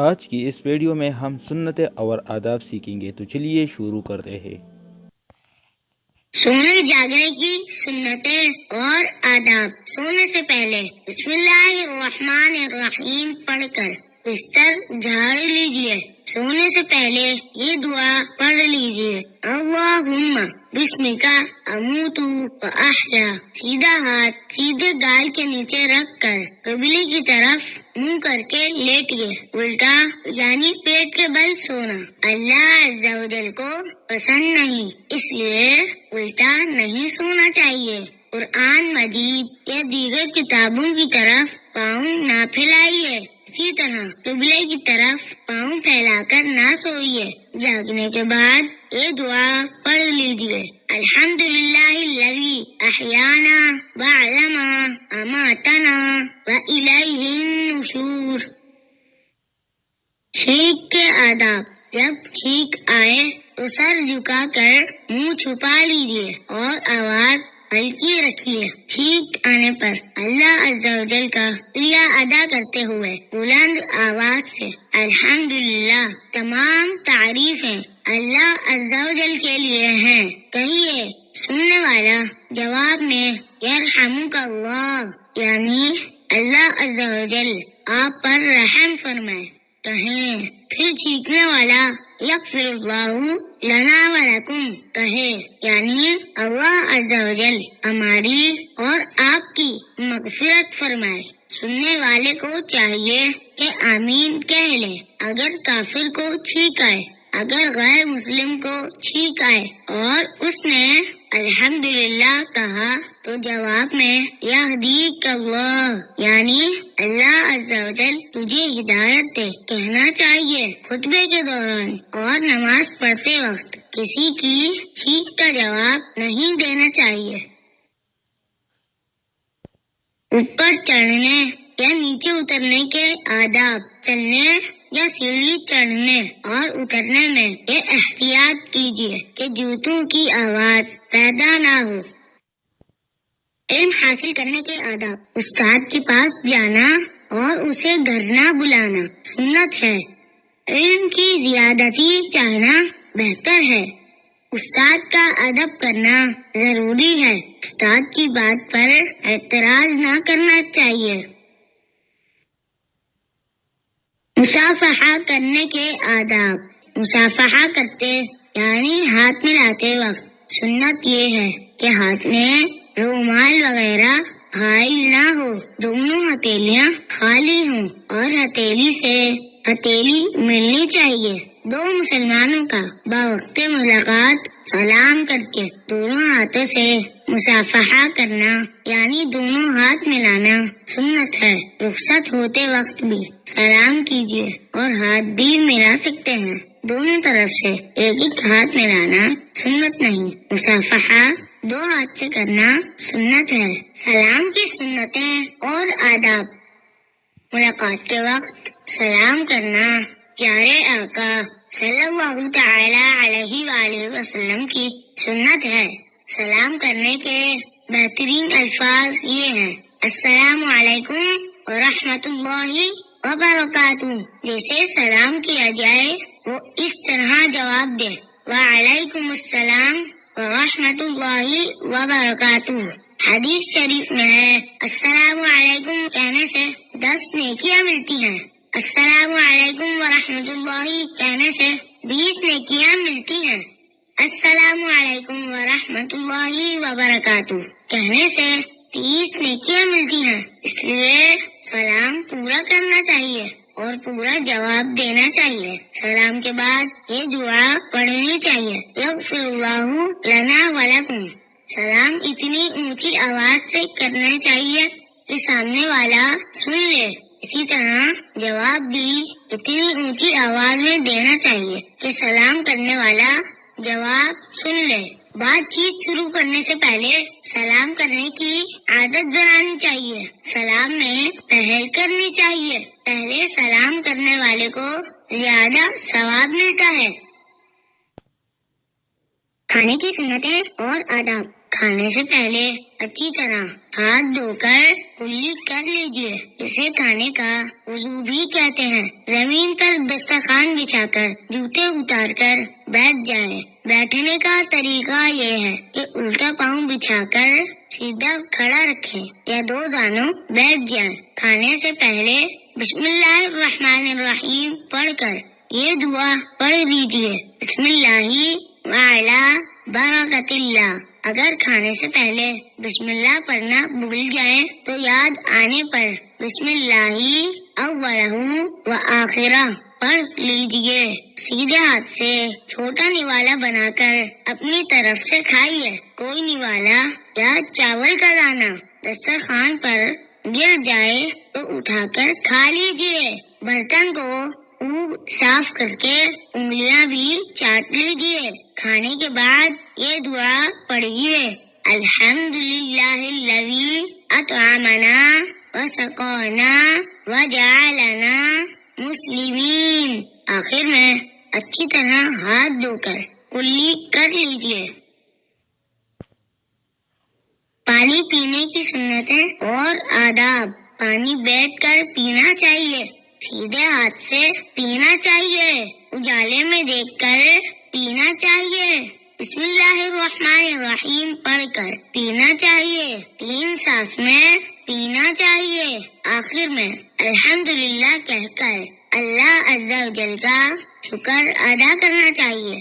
آج کی اس ویڈیو میں ہم سنتیں اور آداب سیکھیں گے، تو چلیے شروع کرتے ہیں۔ سونے جاگنے کی سنتیں اور آداب۔ سونے سے پہلے بسم اللہ الرحمن الرحیم پڑھ کر بستر جھاڑ لیجئے۔ سونے سے پہلے یہ دعا پڑھ لیجئے، اللہم بسمک اموت و احیا۔ سیدھا ہاتھ سیدھے گال کے نیچے رکھ کر قبلے کی طرف منہ کر کے لیٹیے۔ الٹا یعنی پیٹ کے بل سونا اللہ عز و جل کو پسند نہیں، اس لیے الٹا نہیں سونا چاہیے۔ قرآن مجید یا دیگر کتابوں کی طرف پاؤں نہ پھیلائیے۔ اسی طرح قبلے کی طرف پاؤں پھیلا کر نہ سوئیے۔ جاگنے کے بعد یہ دعا پڑھ لیجیے، الحمدللہ الذی احیانا بعدما اماتنا والیہ النشور۔ چھینک کے آداب۔ جب چھینک آئے تو سر جھکا کر منہ چھپا لیجیے اور آواز ہلکی رکھیے۔ چھینک آنے پر اللہ عز و جل کا شکریہ ادا کرتے ہوئے بلند آواز سے الحمدللہ، تمام تعریفیں اللہ عز و جل کے لیے ہیں، کہیے۔ سننے والا جواب میں یرحمک اللہ یعنی اللہ عز و جل آپ پر رحم فرمائے کہیں۔ پھر چھینکنے والا یغفر اللہ لنا ولکم کہے، یعنی اللہ عز و جل ہماری اور آپ کی مغفرت فرمائے۔ سننے والے کو چاہیے کہ آمین کہہ لے اگر کافر کو چھینک آئے۔ اگر غیر مسلم کو چھینک آئے اور اس نے الحمدللہ کہا تو جواب میں یہدیک اللہ یعنی اللہ عز و جل تجھے ہدایت دے کہنا چاہیے۔ خطبے کے دوران اور نماز پڑھتے وقت کسی کی چھینک کا جواب نہیں دینا چاہیے۔ اوپر چڑھنے یا نیچے اترنے کے آداب۔ چلنے یا سیڑھی چڑھنے اور اترنے میں یہ احتیاط کیجیے کہ جوتوں کی آواز پیدا نہ ہو۔ علم حاصل کرنے کے آداب۔ استاد کے پاس جانا اور اسے گھر نہ بلانا سنت ہے۔ علم کی زیادتی چاہنا بہتر ہے۔ استاد کا ادب کرنا ضروری ہے۔ استاد کی بات پر اعتراض نہ کرنا چاہیے۔ مصافحہ کرنے کے آداب۔ مصافحہ کرتے یعنی ہاتھ ملاتے وقت سنت یہ ہے کہ ہاتھ میں رومال وغیرہ حائل نہ ہو، دونوں ہتھیلیاں خالی ہوں اور ہتھیلی سے ہتھیلی ملنی چاہیے۔ دو مسلمانوں کا بوقت ملاقات سلام کر کے دونوں ہاتھوں سے مصافحہ کرنا یعنی دونوں ہاتھ ملانا سنت ہے۔ رخصت ہوتے وقت بھی سلام کیجیے اور ہاتھ بھی ملا سکتے ہیں۔ دونوں طرف سے ایک ایک ہاتھ ملانا سنت نہیں۔ مصافحہ دو ہاتھ سے کرنا سنت ہے۔ سلام کی سنتیں اور آداب۔ ملاقات کے وقت سلام کرنا پیارے آقا صلی اللہ تعالی علیہ وآلہ وسلم کی سنت ہے۔ سلام کرنے کے بہترین الفاظ یہ ہیں، السلام علیکم ورحمۃ اللہ وبرکاتہ۔ جیسے سلام کیا جائے وہ اس طرح جواب دے، وعلیکم السلام ورحمۃ اللہ وبرکاتہ۔ حدیث شریف میں ہے، السلام علیکم کہنے سے 10 نیکیاں ملتی ہیں، السلام علیکم ورحمۃ اللہ کہنے سے 20 نیکیاں ملتی ہیں، السلام علیکم ورحمۃ اللہ وبرکاتہ کہنے سے 30 نیکیاں ملتی ہیں۔ اس لیے سلام پورا کرنا چاہیے اور پورا جواب دینا چاہیے۔ سلام کے بعد یہ دعا پڑھنی چاہیے، یغفر اللہ لنا ولکم۔ سلام اتنی اونچی آواز سے کرنا چاہیے کہ سامنے والا سن لے۔ اسی طرح جواب بھی اتنی اونچی آواز میں دینا چاہیے کہ سلام کرنے والا جواب سن لے۔ بات چیت شروع کرنے سے پہلے سلام کرنے کی عادت بنانی چاہیے۔ سلام میں پہل کرنی چاہیے، پہلے سلام کرنے والے کو زیادہ ثواب ملتا ہے۔ کھانے کی سنتیں اور آداب۔ کھانے سے پہلے اچھی طرح ہاتھ دھو کر کلی کر لیجیے، اسے کھانے کا وضو بھی کہتے ہیں۔ زمین پر دسترخوان بچھا کر جوتے اتار کر بیٹھ جائیں۔ بیٹھنے کا طریقہ یہ ہے کہ الٹا پاؤں بچھا کر سیدھا کھڑا رکھیں یا دو دانوں بیٹھ جائیں۔ کھانے سے پہلے بسم اللہ الرحمن الرحیم پڑھ کر یہ دعا پڑھ لیجیے، بسم اللہ وعلی برکت اللہ۔ اگر کھانے سے پہلے بسم اللہ پڑھنا بھول جائیں تو یاد آنے پر بسم اللہ اولہ و آخرہ پڑھ لیجیے۔ سیدھے ہاتھ سے چھوٹا نوالا بنا کر اپنی طرف سے کھائیے۔ کوئی نوالا یا چاول کا دانہ دسترخوان پر گر جائے تو اٹھا کر کھا لیجیے۔ برتن کو خوب صاف کر کے انگلیاں بھی چاٹ لیجیے۔ کھانے کے بعد یہ دعا پڑھیے، الحمدللہ الذی اطعمنا وسقانا وجعلنا مسلمین۔ آخر میں اچھی طرح ہاتھ دھو کر کلی کر لیجیے۔ پانی پینے کی سنتیں اور آداب۔ پانی بیٹھ کر پینا چاہیے، سیدھے ہاتھ سے پینا چاہیے، اجالے میں دیکھ کر پینا چاہیے، بسم اللہ الرحمن الرحیم پڑھ کر پینا چاہیے، 3 سانس میں پینا چاہیے، آخر میں الحمدللہ کہہ کر اللہ عز و جل کا شکر ادا کرنا چاہیے۔